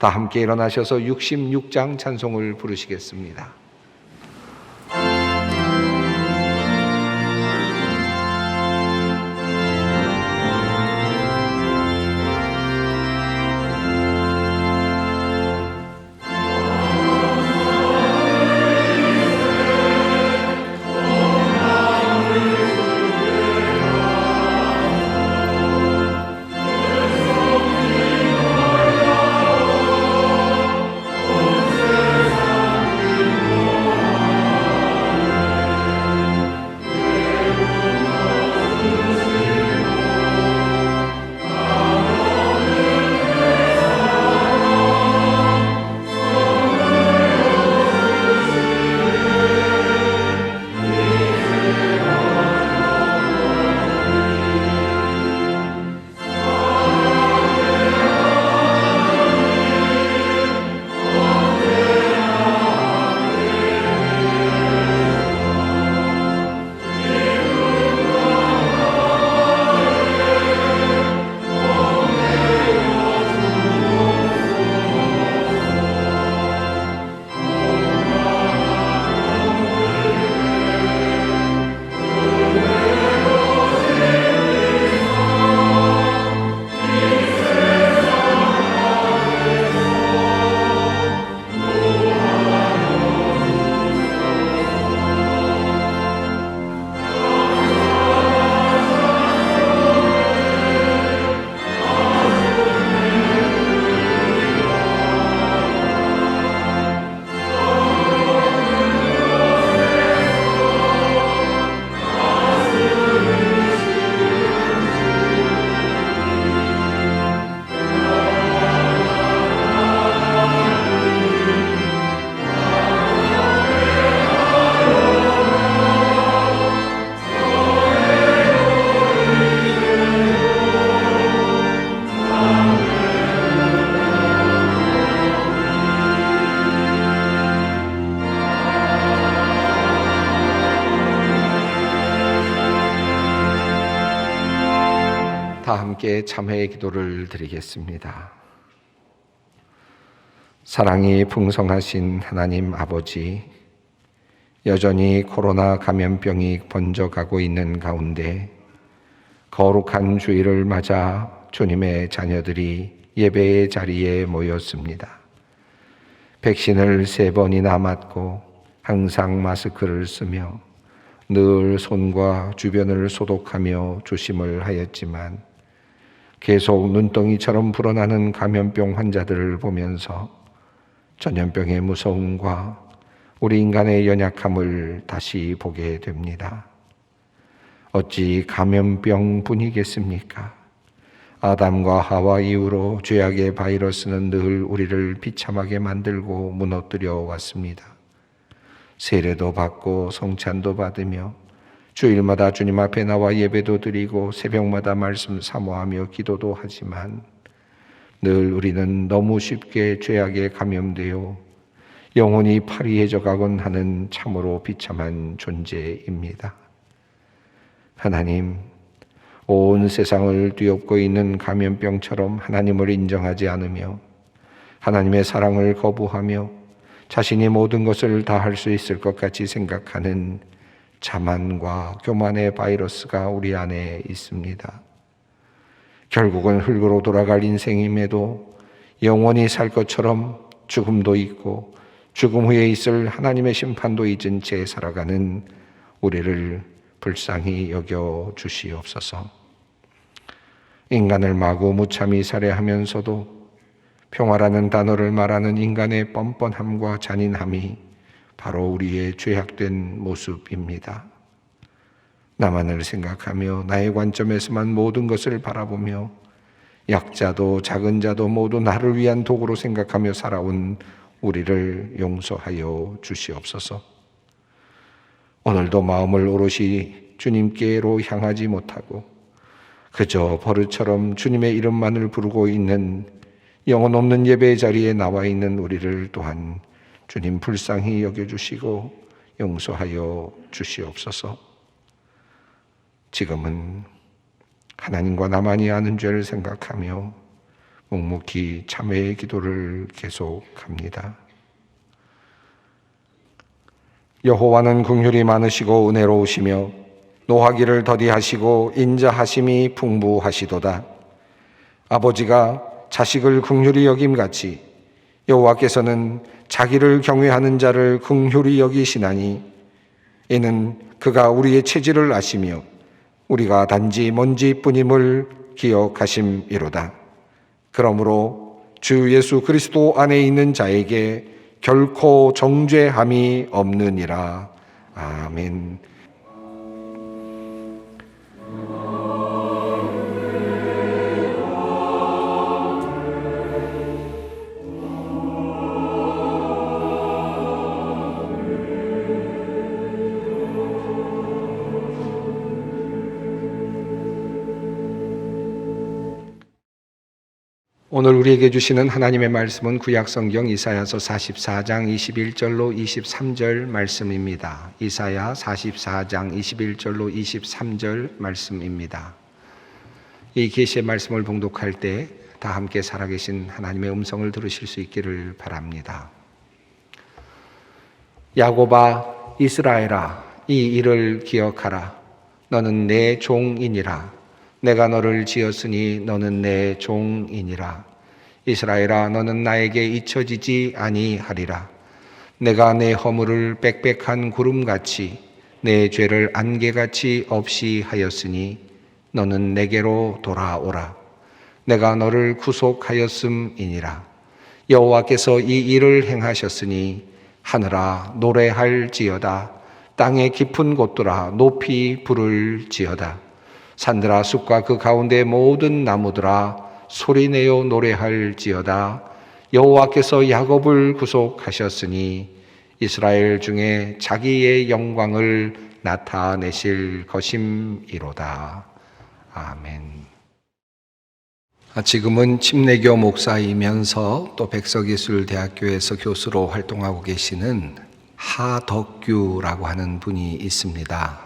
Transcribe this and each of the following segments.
다 함께 일어나셔서 66장 찬송을 부르시겠습니다. 다 함께 참회의 기도를 드리겠습니다. 사랑이 풍성하신 하나님 아버지, 여전히 코로나 감염병이 번져가고 있는 가운데 거룩한 주일을 맞아 주님의 자녀들이 예배의 자리에 모였습니다. 백신을 3번이나 맞고 항상 마스크를 쓰며 늘 손과 주변을 소독하며 조심을 하였지만 계속 눈덩이처럼 불어나는 감염병 환자들을 보면서 전염병의 무서움과 우리 인간의 연약함을 다시 보게 됩니다. 어찌 감염병뿐이겠습니까? 아담과 하와 이후로 죄악의 바이러스는 늘 우리를 비참하게 만들고 무너뜨려 왔습니다. 세례도 받고 성찬도 받으며 주일마다 주님 앞에 나와 예배도 드리고 새벽마다 말씀 사모하며 기도도 하지만 늘 우리는 너무 쉽게 죄악에 감염되어 영혼이 파리해져 가곤 하는 참으로 비참한 존재입니다. 하나님, 온 세상을 뒤엎고 있는 감염병처럼 하나님을 인정하지 않으며 하나님의 사랑을 거부하며 자신이 모든 것을 다 할 수 있을 것 같이 생각하는 자만과 교만의 바이러스가 우리 안에 있습니다. 결국은 흙으로 돌아갈 인생임에도 영원히 살 것처럼 죽음도 있고 죽음 후에 있을 하나님의 심판도 잊은 채 살아가는 우리를 불쌍히 여겨 주시옵소서. 인간을 마구 무참히 살해하면서도 평화라는 단어를 말하는 인간의 뻔뻔함과 잔인함이 바로 우리의 죄악된 모습입니다. 나만을 생각하며 나의 관점에서만 모든 것을 바라보며 약자도 작은 자도 모두 나를 위한 도구로 생각하며 살아온 우리를 용서하여 주시옵소서. 오늘도 마음을 오롯이 주님께로 향하지 못하고 그저 버릇처럼 주님의 이름만을 부르고 있는 영혼 없는 예배의 자리에 나와 있는 우리를 또한 주님 불쌍히 여겨주시고 용서하여 주시옵소서. 지금은 하나님과 나만이 아는 죄를 생각하며 묵묵히 참회의 기도를 계속합니다. 여호와는 긍휼이 많으시고 은혜로우시며 노하기를 더디하시고 인자하심이 풍부하시도다. 아버지가 자식을 긍휼히 여김같이 여호와께서는 자기를 경외하는 자를 긍휼히 여기시나니 이는 그가 우리의 체질을 아시며 우리가 단지 먼지뿐임을 기억하심이로다. 그러므로 주 예수 그리스도 안에 있는 자에게 결코 정죄함이 없느니라. 아멘. 오늘 우리에게 주시는 하나님의 말씀은 구약성경 이사야서 44장 21절로 23절 말씀입니다. 이사야 44장 21절로 23절 말씀입니다. 이 계시의 말씀을 봉독할 때 다 함께 살아계신 하나님의 음성을 들으실 수 있기를 바랍니다. 야곱아, 이스라엘아, 이 일을 기억하라. 너는 내 종이니라. 내가 너를 지었으니 너는 내 종이니라. 이스라엘아, 너는 나에게 잊혀지지 아니하리라. 내가 내 허물을 빽빽한 구름같이 내 죄를 안개같이 없이 하였으니 너는 내게로 돌아오라. 내가 너를 구속하였음이니라. 여호와께서 이 일을 행하셨으니 하늘아 노래할지어다. 땅의 깊은 곳들아 높이 부를지어다. 산들아 숲과 그 가운데 모든 나무들아 소리내어 노래할지어다. 여호와께서 야곱을 구속하셨으니 이스라엘 중에 자기의 영광을 나타내실 것임이로다. 아멘. 지금은 침례교 목사이면서 또 백석예술대학교에서 교수로 활동하고 계시는 하덕규라고 하는 분이 있습니다.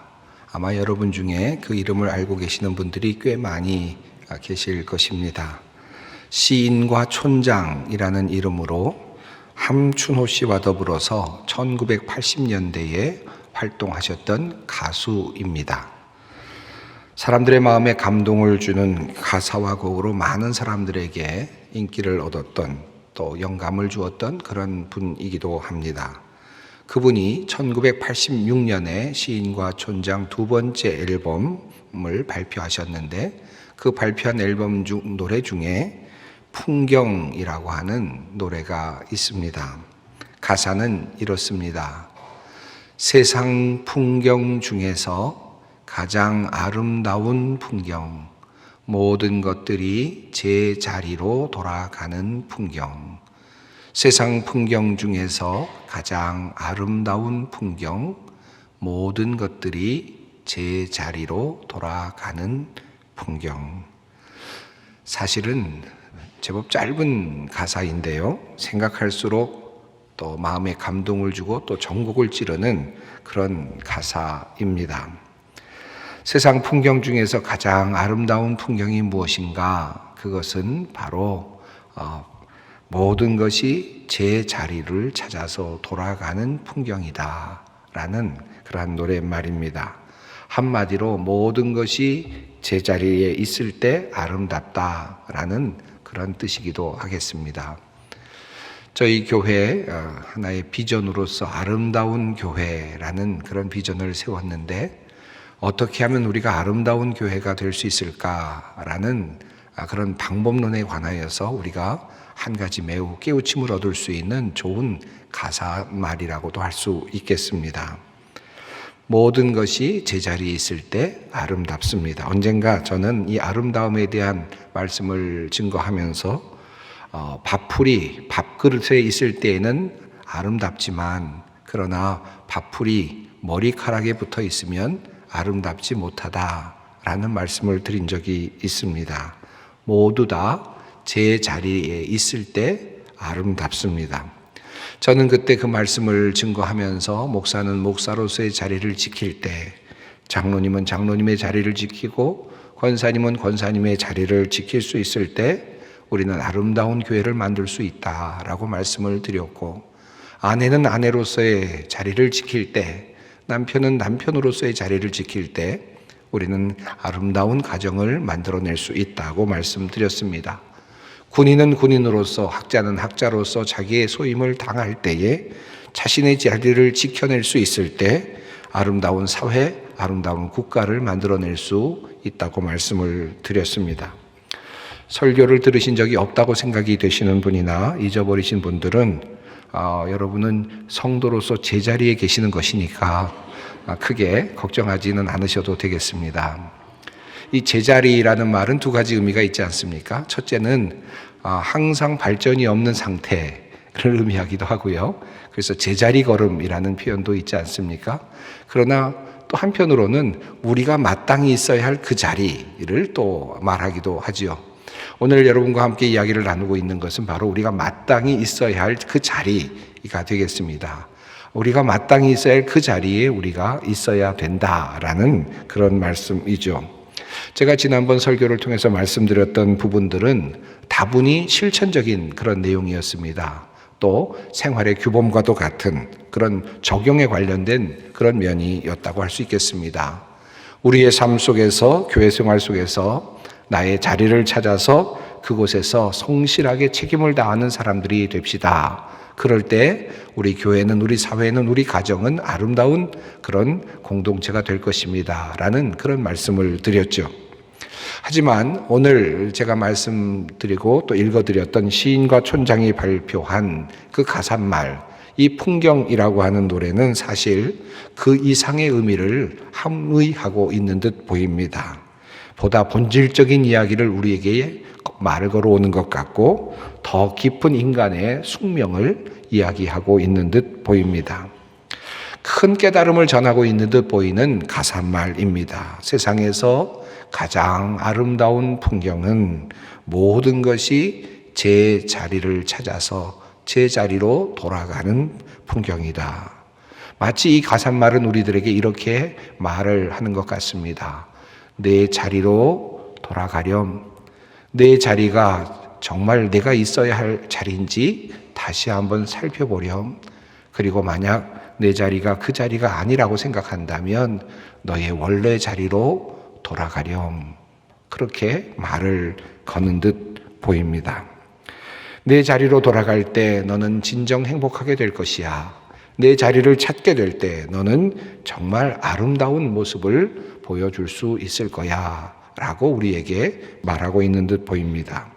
아마 여러분 중에 그 이름을 알고 계시는 분들이 꽤 많이 계실 것입니다. 시인과 촌장이라는 이름으로 함춘호 씨와 더불어서 1980년대에 활동하셨던 가수입니다. 사람들의 마음에 감동을 주는 가사와 곡으로 많은 사람들에게 인기를 얻었던 또 영감을 주었던 그런 분이기도 합니다. 그분이 1986년에 시인과 촌장 두 번째 앨범을 발표하셨는데 그 발표한 앨범 노래 중에 풍경이라고 하는 노래가 있습니다. 가사는 이렇습니다. 세상 풍경 중에서 가장 아름다운 풍경, 모든 것들이 제 자리로 돌아가는 풍경. 세상 풍경 중에서 가장 아름다운 풍경, 모든 것들이 제 자리로 돌아가는 풍경. 사실은 제법 짧은 가사인데요. 생각할수록 또 마음에 감동을 주고 또 전곡을 찌르는 그런 가사입니다. 세상 풍경 중에서 가장 아름다운 풍경이 무엇인가? 그것은 바로 모든 것이 제 자리를 찾아서 돌아가는 풍경이다 라는 그러한 노랫말입니다. 한마디로 모든 것이 제 자리에 있을 때 아름답다 라는 그런 뜻이기도 하겠습니다. 저희 교회 하나의 비전으로서 아름다운 교회라는 그런 비전을 세웠는데 어떻게 하면 우리가 아름다운 교회가 될 수 있을까라는 그런 방법론에 관하여서 우리가 한 가지 매우 깨우침을 얻을 수 있는 좋은 가사말이라고도 할 수 있겠습니다. 모든 것이 제자리에 있을 때 아름답습니다. 언젠가 저는 이 아름다움에 대한 말씀을 증거하면서 밥풀이 밥그릇에 있을 때에는 아름답지만 그러나 밥풀이 머리카락에 붙어 있으면 아름답지 못하다라는 말씀을 드린 적이 있습니다. 모두 다 제 자리에 있을 때 아름답습니다. 저는 그때 그 말씀을 증거하면서 목사는 목사로서의 자리를 지킬 때, 장로님은 장로님의 자리를 지키고 권사님은 권사님의 자리를 지킬 수 있을 때 우리는 아름다운 교회를 만들 수 있다라고 말씀을 드렸고, 아내는 아내로서의 자리를 지킬 때, 남편은 남편으로서의 자리를 지킬 때 우리는 아름다운 가정을 만들어낼 수 있다고 말씀드렸습니다. 군인은 군인으로서, 학자는 학자로서 자기의 소임을 당할 때에 자신의 자리를 지켜낼 수 있을 때 아름다운 사회, 아름다운 국가를 만들어낼 수 있다고 말씀을 드렸습니다. 설교를 들으신 적이 없다고 생각이 되시는 분이나 잊어버리신 분들은 여러분은 성도로서 제자리에 계시는 것이니까 크게 걱정하지는 않으셔도 되겠습니다. 이 제자리라는 말은 두 가지 의미가 있지 않습니까? 첫째는 항상 발전이 없는 상태를 의미하기도 하고요. 그래서 제자리 걸음이라는 표현도 있지 않습니까? 그러나 또 한편으로는 우리가 마땅히 있어야 할 그 자리를 또 말하기도 하지요. 오늘 여러분과 함께 이야기를 나누고 있는 것은 바로 우리가 마땅히 있어야 할 그 자리가 되겠습니다. 우리가 마땅히 있어야 할 그 자리에 우리가 있어야 된다라는 그런 말씀이죠. 제가 지난번 설교를 통해서 말씀드렸던 부분들은 다분히 실천적인 그런 내용이었습니다. 또 생활의 규범과도 같은 그런 적용에 관련된 그런 면이었다고 할 수 있겠습니다. 우리의 삶 속에서, 교회 생활 속에서 나의 자리를 찾아서 그곳에서 성실하게 책임을 다하는 사람들이 됩시다. 그럴 때 우리 교회는, 우리 사회는, 우리 가정은 아름다운 그런 공동체가 될 것입니다 라는 그런 말씀을 드렸죠. 하지만 오늘 제가 말씀드리고 또 읽어드렸던 시인과 촌장이 발표한 그 가사말, 이 풍경이라고 하는 노래는 사실 그 이상의 의미를 함의하고 있는 듯 보입니다. 보다 본질적인 이야기를 우리에게 말을 걸어오는 것 같고 더 깊은 인간의 숙명을 이야기하고 있는 듯 보입니다. 큰 깨달음을 전하고 있는 듯 보이는 가사말입니다. 세상에서 가장 아름다운 풍경은 모든 것이 제 자리를 찾아서 제 자리로 돌아가는 풍경이다. 마치 이 가사말은 우리들에게 이렇게 말을 하는 것 같습니다. 내 자리로 돌아가렴. 내 자리가 정말 내가 있어야 할 자리인지 다시 한번 살펴보렴. 그리고 만약 내 자리가 그 자리가 아니라고 생각한다면 너의 원래 자리로 돌아가렴. 그렇게 말을 거는 듯 보입니다. 내 자리로 돌아갈 때 너는 진정 행복하게 될 것이야. 내 자리를 찾게 될 때 너는 정말 아름다운 모습을 보여줄 수 있을 거야 라고 우리에게 말하고 있는 듯 보입니다.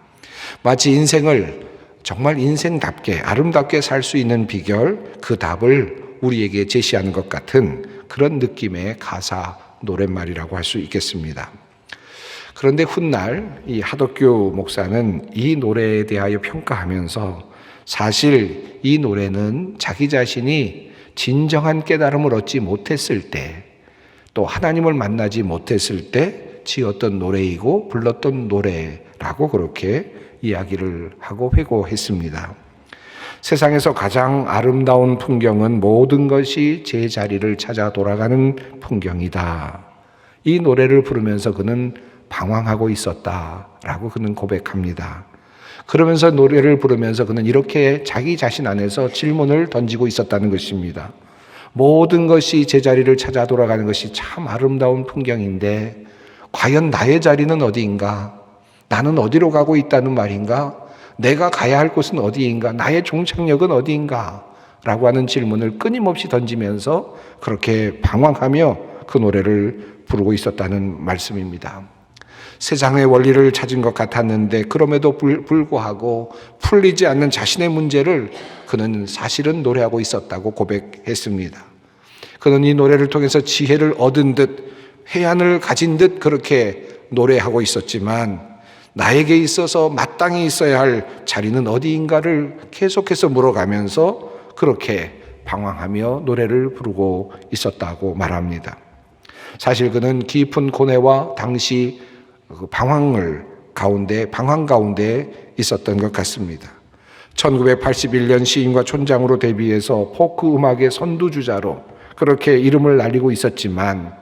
마치 인생을 정말 인생답게 아름답게 살 수 있는 비결, 그 답을 우리에게 제시하는 것 같은 그런 느낌의 가사 노랫말이라고 할 수 있겠습니다. 그런데 훗날 이 하덕규 목사는 이 노래에 대하여 평가하면서 사실 이 노래는 자기 자신이 진정한 깨달음을 얻지 못했을 때, 또 하나님을 만나지 못했을 때 지었던 노래이고 불렀던 노래라고 그렇게 이야기를 하고 회고했습니다. 세상에서 가장 아름다운 풍경은 모든 것이 제 자리를 찾아 돌아가는 풍경이다. 이 노래를 부르면서 그는 방황하고 있었다라고 그는 고백합니다. 그러면서 노래를 부르면서 그는 이렇게 자기 자신 안에서 질문을 던지고 있었다는 것입니다. 모든 것이 제 자리를 찾아 돌아가는 것이 참 아름다운 풍경인데 과연 나의 자리는 어디인가? 나는 어디로 가고 있다는 말인가? 내가 가야 할 곳은 어디인가? 나의 종착역은 어디인가? 라고 하는 질문을 끊임없이 던지면서 그렇게 방황하며 그 노래를 부르고 있었다는 말씀입니다. 세상의 원리를 찾은 것 같았는데 그럼에도 불구하고 풀리지 않는 자신의 문제를 그는 사실은 노래하고 있었다고 고백했습니다. 그는 이 노래를 통해서 지혜를 얻은 듯 해안을 가진 듯 그렇게 노래하고 있었지만 나에게 있어서 마땅히 있어야 할 자리는 어디인가를 계속해서 물어가면서 그렇게 방황하며 노래를 부르고 있었다고 말합니다. 사실 그는 깊은 고뇌와 당시 방황 가운데 있었던 것 같습니다. 1981년 시인과 촌장으로 데뷔해서 포크 음악의 선두주자로 그렇게 이름을 날리고 있었지만,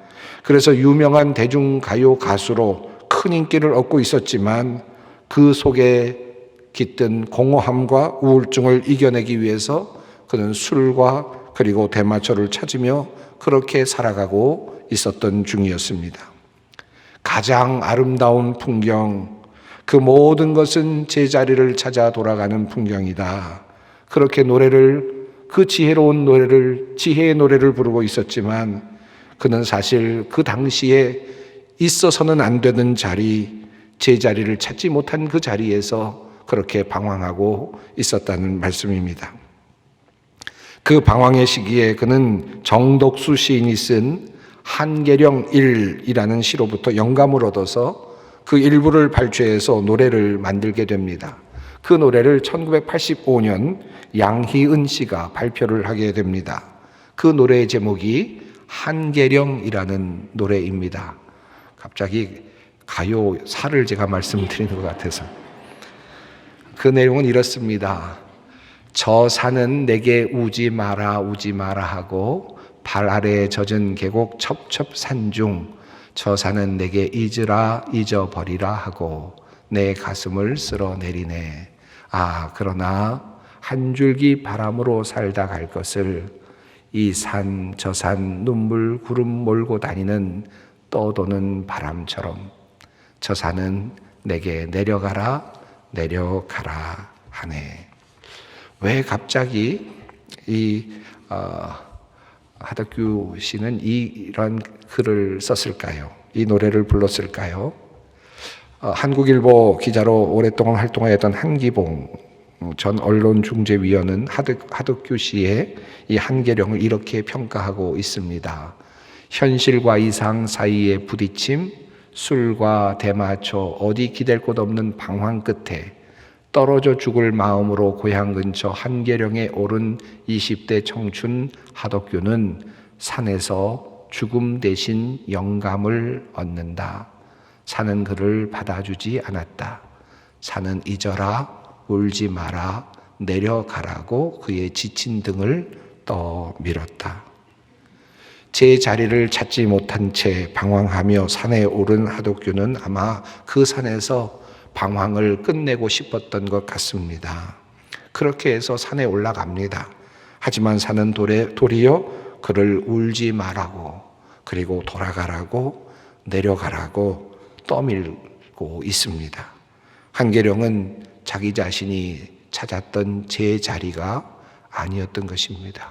그래서 유명한 대중가요 가수로 큰 인기를 얻고 있었지만 그 속에 깃든 공허함과 우울증을 이겨내기 위해서 그는 술과 그리고 대마초를 찾으며 그렇게 살아가고 있었던 중이었습니다. 가장 아름다운 풍경, 그 모든 것은 제자리를 찾아 돌아가는 풍경이다. 그렇게 그 지혜로운 노래를, 지혜의 노래를 부르고 있었지만 그는 사실 그 당시에 있어서는 안 되는 자리, 제자리를 찾지 못한 그 자리에서 그렇게 방황하고 있었다는 말씀입니다. 그 방황의 시기에 그는 정덕수 시인이 쓴 한계령 일이라는 시로부터 영감을 얻어서 그 일부를 발췌해서 노래를 만들게 됩니다. 그 노래를 1985년 양희은 씨가 발표를 하게 됩니다. 그 노래의 제목이 한계령이라는 노래입니다. 갑자기 가요사를 제가 말씀드리는 것 같아서. 그 내용은 이렇습니다. 저 산은 내게 우지 마라 우지 마라 하고 발 아래 젖은 계곡 첩첩산중 저 산은 내게 잊으라 잊어버리라 하고 내 가슴을 쓸어내리네. 그러나 한 줄기 바람으로 살다 갈 것을 이 산 저 산 눈물 구름 몰고 다니는 떠도는 바람처럼 저 산은 내게 내려가라 내려가라 하네. 왜 갑자기 하덕규 씨는 이런 글을 썼을까요? 이 노래를 불렀을까요? 한국일보 기자로 오랫동안 활동하였던 한기봉 전 언론중재위원은 하덕규 씨의 이 한계령을 이렇게 평가하고 있습니다. 현실과 이상 사이의 부딪힘, 술과 대마초, 어디 기댈 곳 없는 방황 끝에 떨어져 죽을 마음으로 고향 근처 한계령에 오른 20대 청춘 하덕규는 산에서 죽음 대신 영감을 얻는다. 산은 그를 받아주지 않았다. 산은 잊어라, 울지 마라, 내려가라고 그의 지친 등을 떠밀었다. 제 자리를 찾지 못한 채 방황하며 산에 오른 하덕규는 아마 그 산에서 방황을 끝내고 싶었던 것 같습니다. 그렇게 해서 산에 올라갑니다. 하지만 산은 도리어 그를 울지 말라고, 그리고 돌아가라고, 내려가라고 떠밀고 있습니다. 한계령은 자기 자신이 찾았던 제 자리가 아니었던 것입니다.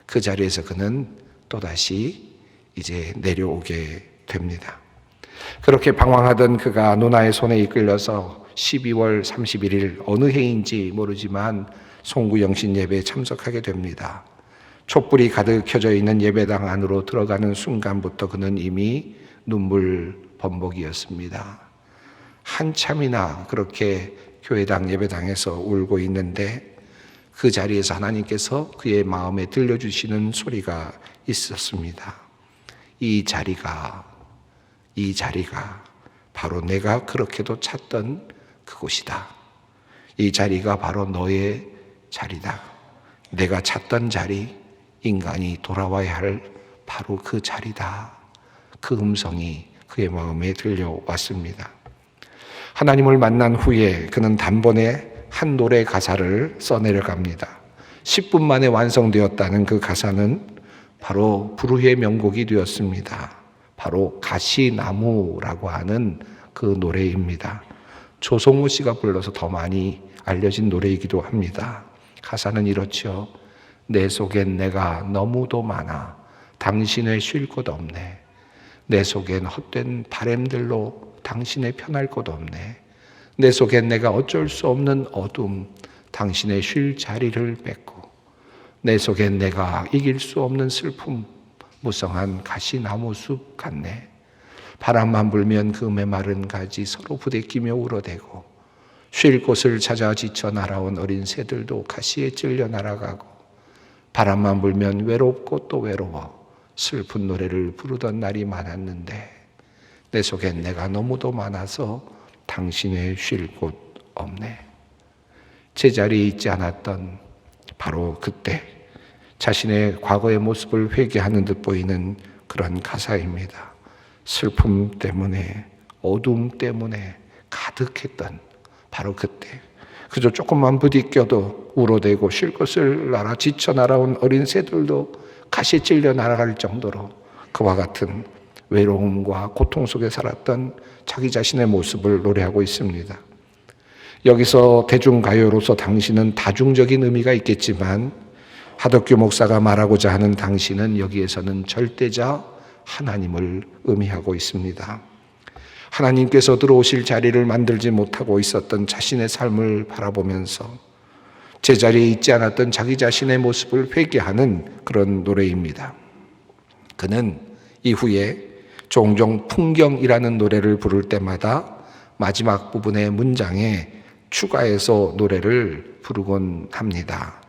그 자리에서 그는 또다시 이제 내려오게 됩니다. 그렇게 방황하던 그가 누나의 손에 이끌려서 12월 31일 어느 해인지 모르지만 송구영신 예배에 참석하게 됩니다. 촛불이 가득 켜져 있는 예배당 안으로 들어가는 순간부터 그는 이미 눈물 범벅이었습니다. 한참이나 그렇게 교회당 예배당에서 울고 있는데 그 자리에서 하나님께서 그의 마음에 들려주시는 소리가 있었습니다. 이 자리가 바로 내가 그렇게도 찾던 그곳이다. 이 자리가 바로 너의 자리다. 내가 찾던 자리, 인간이 돌아와야 할 바로 그 자리다. 그 음성이 그의 마음에 들려왔습니다. 하나님을 만난 후에 그는 단번에 한 노래 가사를 써내려갑니다. 10분 만에 완성되었다는 그 가사는 바로 불후의 명곡이 되었습니다. 바로 가시나무라고 하는 그 노래입니다. 조성우 씨가 불러서 더 많이 알려진 노래이기도 합니다. 가사는 이렇죠. 내 속엔 내가 너무도 많아 당신의 쉴 곳 없네. 내 속엔 헛된 바램들로 당신의 편할 곳 없네. 내 속엔 내가 어쩔 수 없는 어둠 당신의 쉴 자리를 뺏고 내 속엔 내가 이길 수 없는 슬픔 무성한 가시나무 숲 같네. 바람만 불면 그 메마른 가지 서로 부대끼며 울어대고 쉴 곳을 찾아 지쳐 날아온 어린 새들도 가시에 찔려 날아가고 바람만 불면 외롭고 또 외로워 슬픈 노래를 부르던 날이 많았는데 내 속엔 내가 너무도 많아서 당신의 쉴 곳 없네. 제자리에 있지 않았던 바로 그때 자신의 과거의 모습을 회개하는 듯 보이는 그런 가사입니다. 슬픔 때문에 어둠 때문에 가득했던 바로 그때 그저 조금만 부딪혀도 울어대고 쉴 것을 알아 지쳐 날아온 어린 새들도 가시에 찔려 날아갈 정도로 그와 같은 외로움과 고통 속에 살았던 자기 자신의 모습을 노래하고 있습니다. 여기서 대중가요로서 당신은 다중적인 의미가 있겠지만 하덕규 목사가 말하고자 하는 당신은 여기에서는 절대자 하나님을 의미하고 있습니다. 하나님께서 들어오실 자리를 만들지 못하고 있었던 자신의 삶을 바라보면서 제자리에 있지 않았던 자기 자신의 모습을 회개하는 그런 노래입니다. 그는 이후에 종종 풍경이라는 노래를 부를 때마다 마지막 부분의 문장에 추가해서 노래를 부르곤 합니다.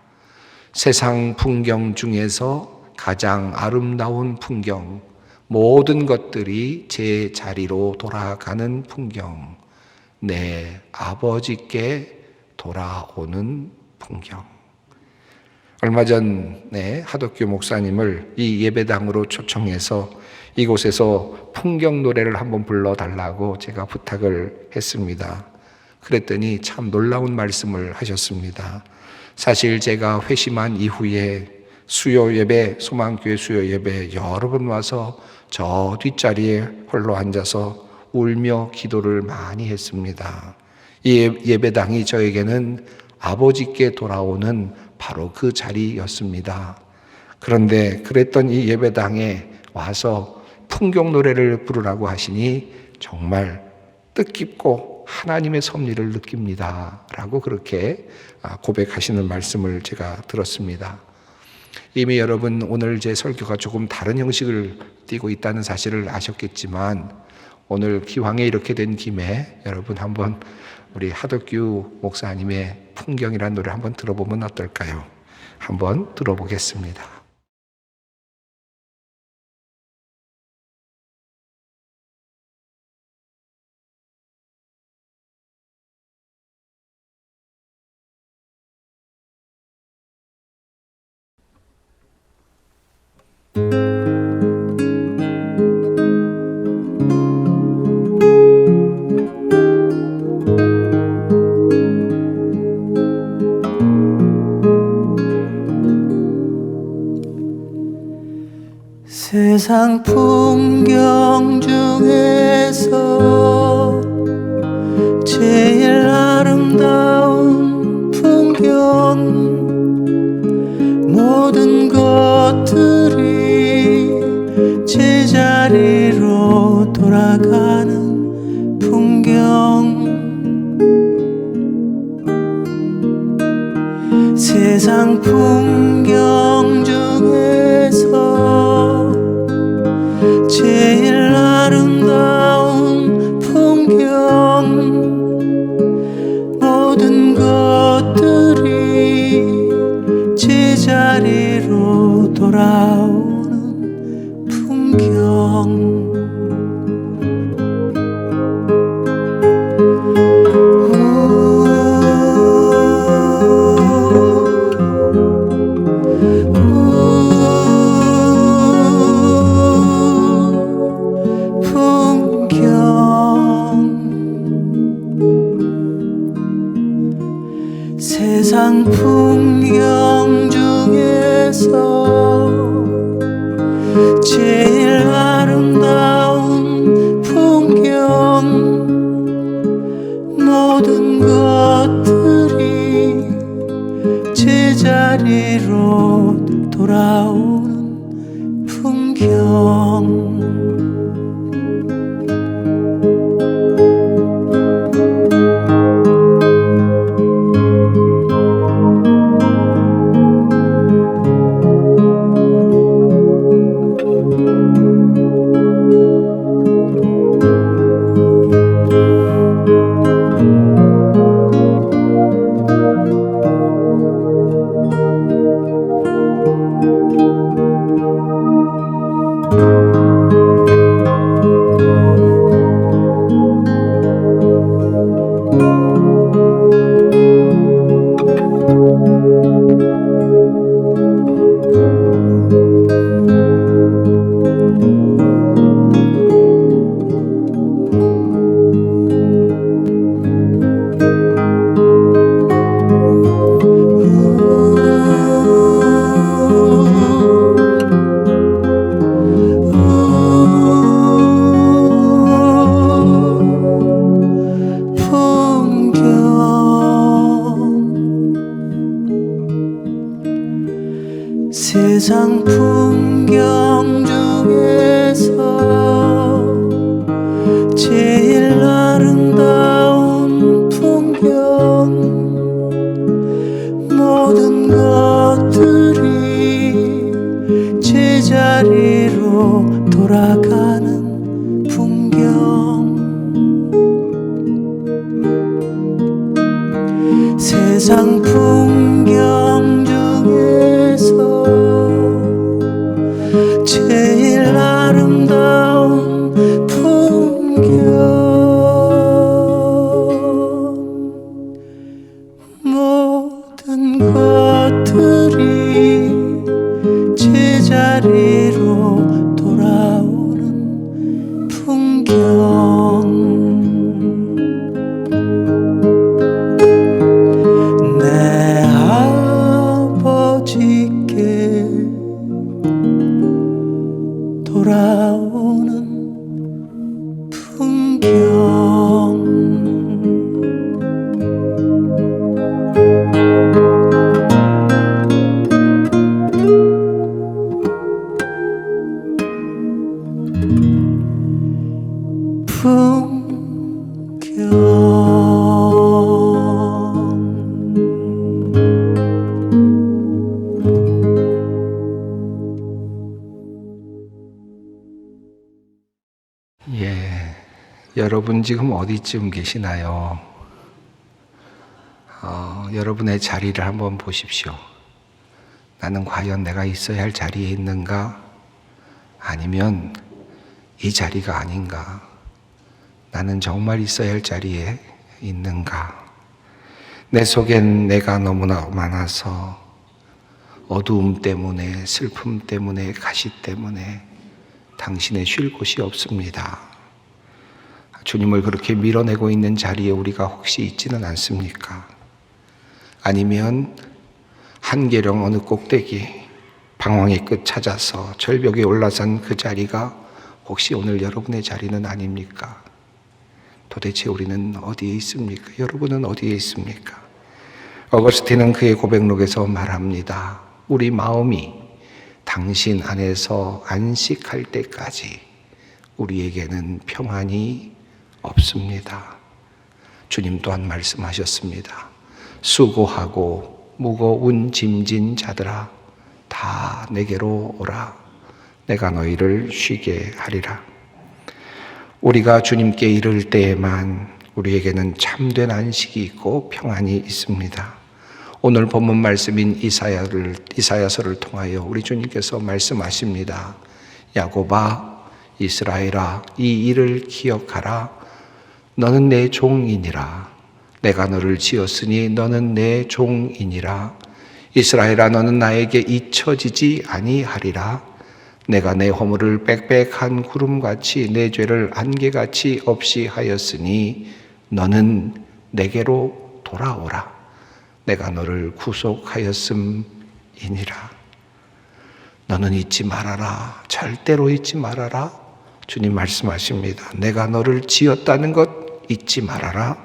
세상 풍경 중에서 가장 아름다운 풍경, 모든 것들이 제 자리로 돌아가는 풍경, 내 아버지께 돌아오는 풍경. 얼마 전에 하덕규 목사님을 이 예배당으로 초청해서 이곳에서 풍경 노래를 한번 불러달라고 제가 부탁을 했습니다. 그랬더니 참 놀라운 말씀을 하셨습니다. 사실 제가 회심한 이후에 수요 예배, 소망교회 수요 예배 여러 번 와서 저 뒷자리에 홀로 앉아서 울며 기도를 많이 했습니다. 이 예배당이 저에게는 아버지께 돌아오는 바로 그 자리였습니다. 그런데 그랬던 이 예배당에 와서 풍경 노래를 부르라고 하시니 정말 뜻깊고 하나님의 섭리를 느낍니다. 라고 그렇게 고백하시는 말씀을 제가 들었습니다. 이미 여러분 오늘 제 설교가 조금 다른 형식을 띠고 있다는 사실을 아셨겠지만 오늘 기왕에 이렇게 된 김에 여러분 한번 우리 하덕규 목사님의 풍경이라는 노래 한번 들어보면 어떨까요? 한번 들어보겠습니다. 세상 풍경 중에서 제일 아름다운 풍경, 모든 것들이 제자리로 돌아가는 풍경, 세상 풍경 중에서 제일 아름다운 풍경, 모든 것들이 제자리로 돌아오는 풍경. 세상 풍경 중에서 제일 아름다운 풍경, 모든 것들이 제자리로 돌아오는 풍경. 세상 풍경 중에서 제일 아름다운 풍경 모든 것들이 제자리로 돌아가는 풍경 세상 풍경 중에서 제일 아름다운 풍경 모든 것들이 제자리로 돌아오는 풍경 내 아버지께 돌아오는 풍경 여러분 지금 어디쯤 계시나요? 여러분의 자리를 한번 보십시오. 나는 과연 내가 있어야 할 자리에 있는가? 아니면 이 자리가 아닌가? 나는 정말 있어야 할 자리에 있는가? 내 속엔 내가 너무나 많아서 어두움 때문에, 슬픔 때문에, 가시 때문에 당신의 쉴 곳이 없습니다. 주님을 그렇게 밀어내고 있는 자리에 우리가 혹시 있지는 않습니까? 아니면 한계령 어느 꼭대기, 방황의 끝 찾아서 절벽에 올라선 그 자리가 혹시 오늘 여러분의 자리는 아닙니까? 도대체 우리는 어디에 있습니까? 여러분은 어디에 있습니까? 어거스틴은 그의 고백록에서 말합니다. 우리 마음이 당신 안에서 안식할 때까지 우리에게는 평안이 없습니다. 주님 또한 말씀하셨습니다. 수고하고 무거운 짐진 자들아 다 내게로 오라. 내가 너희를 쉬게 하리라. 우리가 주님께 이를 때에만 우리에게는 참된 안식이 있고 평안이 있습니다. 오늘 본문 말씀인 이사야서를 통하여 우리 주님께서 말씀하십니다. 야곱아, 이스라엘아, 이 일을 기억하라. 너는 내 종이니라. 내가 너를 지었으니 너는 내 종이니라. 이스라엘아, 너는 나에게 잊혀지지 아니하리라. 내가 내 허물을 빽빽한 구름같이 내 죄를 안개같이 없이 하였으니 너는 내게로 돌아오라. 내가 너를 구속하였음이니라. 너는 잊지 말아라. 절대로 잊지 말아라. 주님 말씀하십니다. 내가 너를 지었다는 것 잊지 말아라.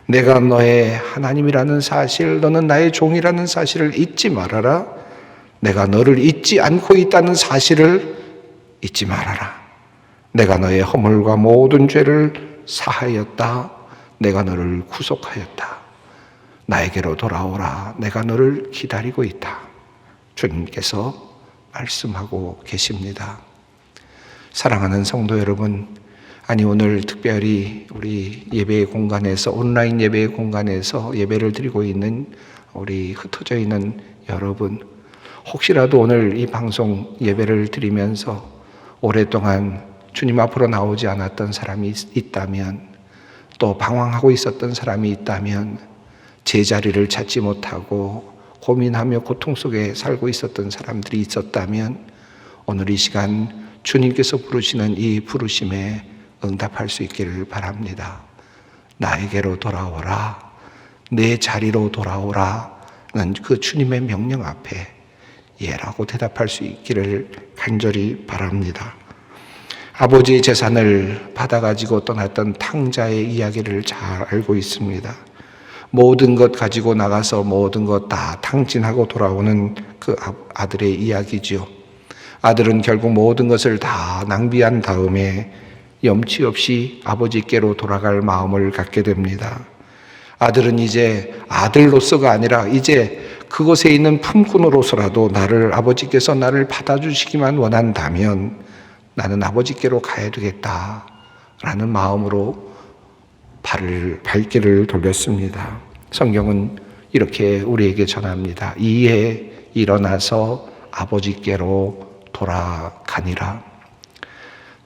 내가 너의 하나님이라는 사실, 너는 나의 종이라는 사실을 잊지 말아라. 내가 너를 잊지 않고 있다는 사실을 잊지 말아라. 내가 너의 허물과 모든 죄를 사하였다. 내가 너를 구속하였다. 나에게로 돌아오라. 내가 너를 기다리고 있다. 주님께서 말씀하고 계십니다. 사랑하는 성도 여러분, 아니 오늘 특별히 우리 예배의 공간에서, 온라인 예배의 공간에서 예배를 드리고 있는 우리 흩어져 있는 여러분, 혹시라도 오늘 이 방송 예배를 드리면서 오랫동안 주님 앞으로 나오지 않았던 사람이 있다면, 또 방황하고 있었던 사람이 있다면, 제자리를 찾지 못하고 고민하며 고통 속에 살고 있었던 사람들이 있었다면, 오늘 이 시간 주님께서 부르시는 이 부르심에 응답할 수 있기를 바랍니다. 나에게로 돌아오라. 내 자리로 돌아오라. 는 그 주님의 명령 앞에 예라고 대답할 수 있기를 간절히 바랍니다. 아버지의 재산을 받아가지고 떠났던 탕자의 이야기를 잘 알고 있습니다. 모든 것 가지고 나가서 모든 것 다 탕진하고 돌아오는 그 아들의 이야기죠. 아들은 결국 모든 것을 다 낭비한 다음에 염치 없이 아버지께로 돌아갈 마음을 갖게 됩니다. 아들은 이제 아들로서가 아니라 이제 그곳에 있는 품꾼으로서라도 아버지께서 나를 받아주시기만 원한다면 나는 아버지께로 가야 되겠다라는 마음으로 발길을 돌렸습니다. 성경은 이렇게 우리에게 전합니다. 이에 일어나서 아버지께로 돌아가니라.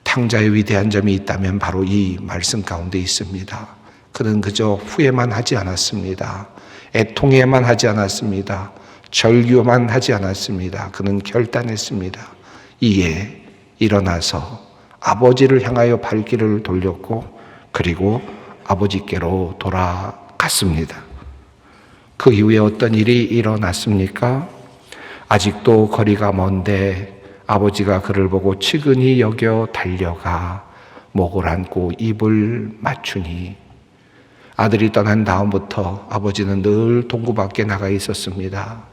탕자의 위대한 점이 있다면 바로 이 말씀 가운데 있습니다. 그는 그저 후회만 하지 않았습니다. 애통해만 하지 않았습니다. 절규만 하지 않았습니다. 그는 결단했습니다. 이에 일어나서 아버지를 향하여 발길을 돌렸고 그리고 아버지께로 돌아갔습니다. 그 이후에 어떤 일이 일어났습니까? 아직도 거리가 먼데 아버지가 그를 보고 측은히 여겨 달려가 목을 안고 입을 맞추니 아들이 떠난 다음부터 아버지는 늘 동구 밖에 나가 있었습니다.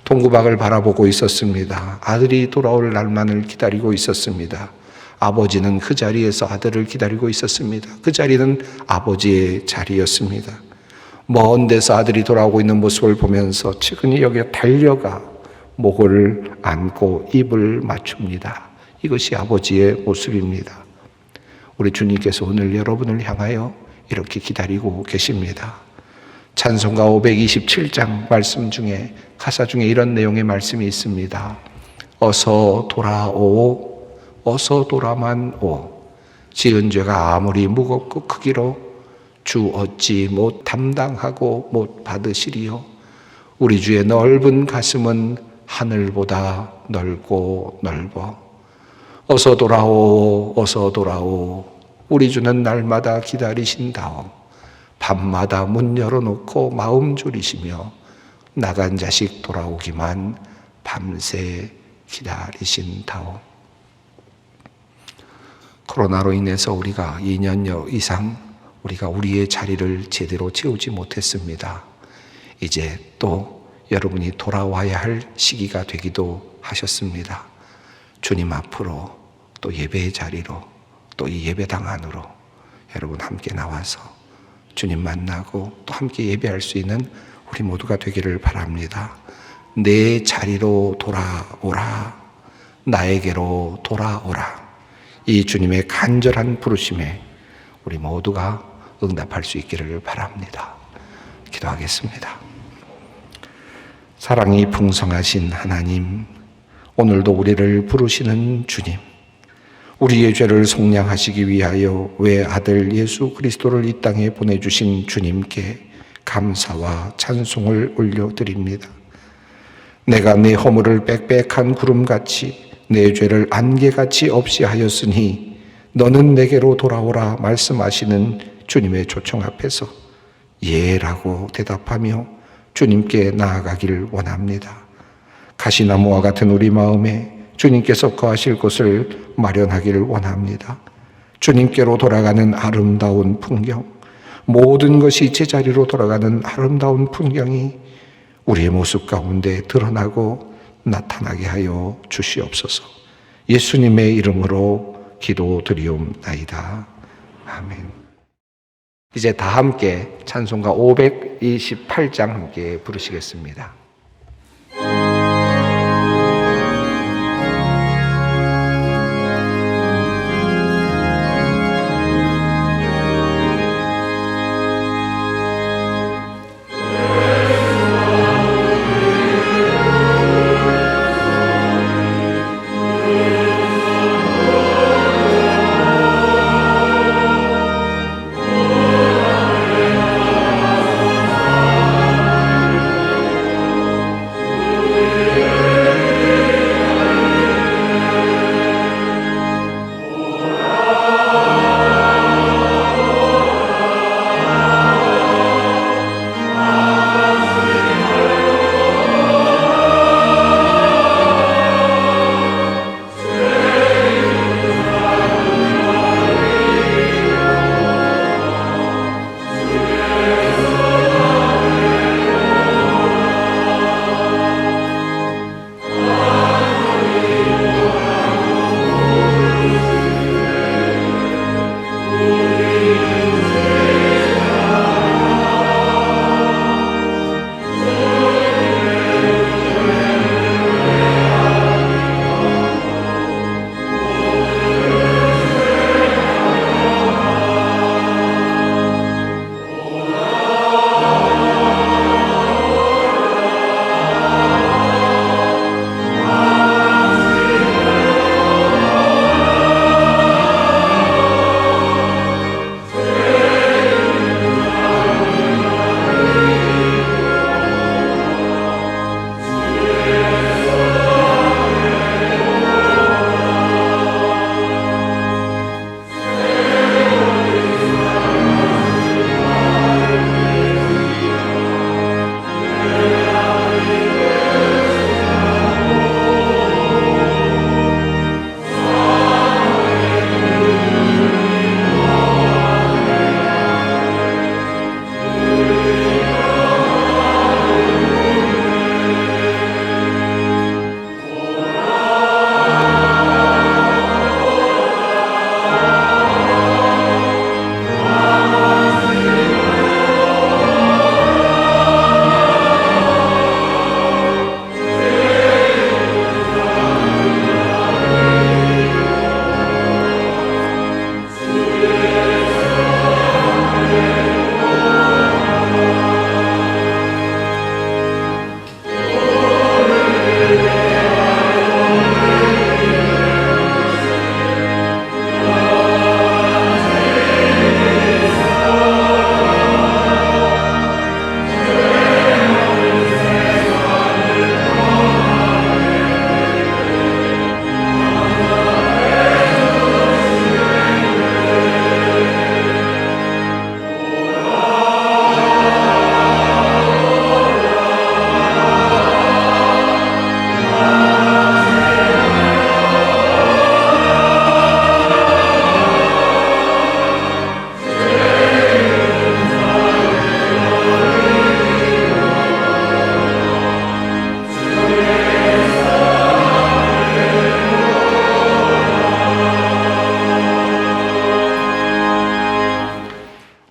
동구 밖을 바라보고 있었습니다. 아들이 돌아올 날만을 기다리고 있었습니다. 아버지는 그 자리에서 아들을 기다리고 있었습니다. 그 자리는 아버지의 자리였습니다. 먼 데서 아들이 돌아오고 있는 모습을 보면서 측은히 여겨 달려가 목을 안고 입을 맞춥니다. 이것이 아버지의 모습입니다. 우리 주님께서 오늘 여러분을 향하여 이렇게 기다리고 계십니다. 찬송가 527장 말씀 중에 가사 중에 이런 내용의 말씀이 있습니다. 어서 돌아오, 어서 돌아만 오. 지은 죄가 아무리 무겁고 크기로 주 어찌 못 담당하고 못 받으시리요. 우리 주의 넓은 가슴은 하늘보다 넓고 넓어. 어서 돌아오, 어서 돌아오. 우리 주는 날마다 기다리신다오. 밤마다 문 열어놓고 마음 졸이시며 나간 자식 돌아오기만 밤새 기다리신다오. 코로나로 인해서 우리가 2년여 이상 우리가 우리의 자리를 제대로 채우지 못했습니다. 이제 또 여러분이 돌아와야 할 시기가 되기도 하셨습니다. 주님 앞으로 또 예배의 자리로 또 이 예배당 안으로 여러분 함께 나와서 주님 만나고 또 함께 예배할 수 있는 우리 모두가 되기를 바랍니다. 내 자리로 돌아오라. 나에게로 돌아오라. 이 주님의 간절한 부르심에 우리 모두가 응답할 수 있기를 바랍니다. 기도하겠습니다. 사랑이 풍성하신 하나님, 오늘도 우리를 부르시는 주님, 우리의 죄를 속량하시기 위하여 외아들 예수 그리스도를 이 땅에 보내주신 주님께 감사와 찬송을 올려드립니다. 내가 내 허물을 빽빽한 구름같이 내 죄를 안개같이 없이 하였으니 너는 내게로 돌아오라 말씀하시는 주님의 초청 앞에서 예라고 대답하며 주님께 나아가길 원합니다. 가시나무와 같은 우리 마음에 주님께서 거하실 곳을 마련하기를 원합니다. 주님께로 돌아가는 아름다운 풍경, 모든 것이 제자리로 돌아가는 아름다운 풍경이 우리의 모습 가운데 드러나고 나타나게 하여 주시옵소서. 예수님의 이름으로 기도드리옵나이다. 아멘. 이제 다 함께 찬송가 528장 함께 부르시겠습니다.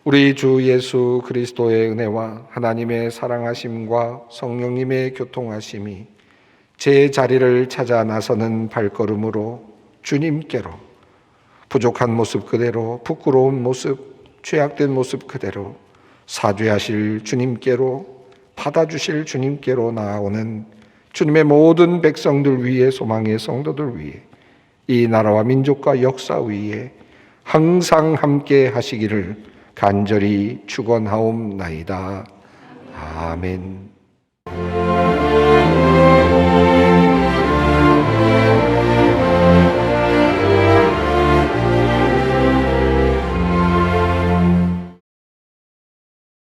우리 주 예수 그리스도의 은혜와 하나님의 사랑하심과 성령님의 교통하심이 제 자리를 찾아 나서는 발걸음으로 주님께로 부족한 모습 그대로, 부끄러운 모습, 죄악된 모습 그대로 사죄하실 주님께로, 받아주실 주님께로 나아오는 주님의 모든 백성들 위에, 소망의 성도들 위에, 이 나라와 민족과 역사 위에 항상 함께 하시기를 간절히 축원하옵나이다. 아멘.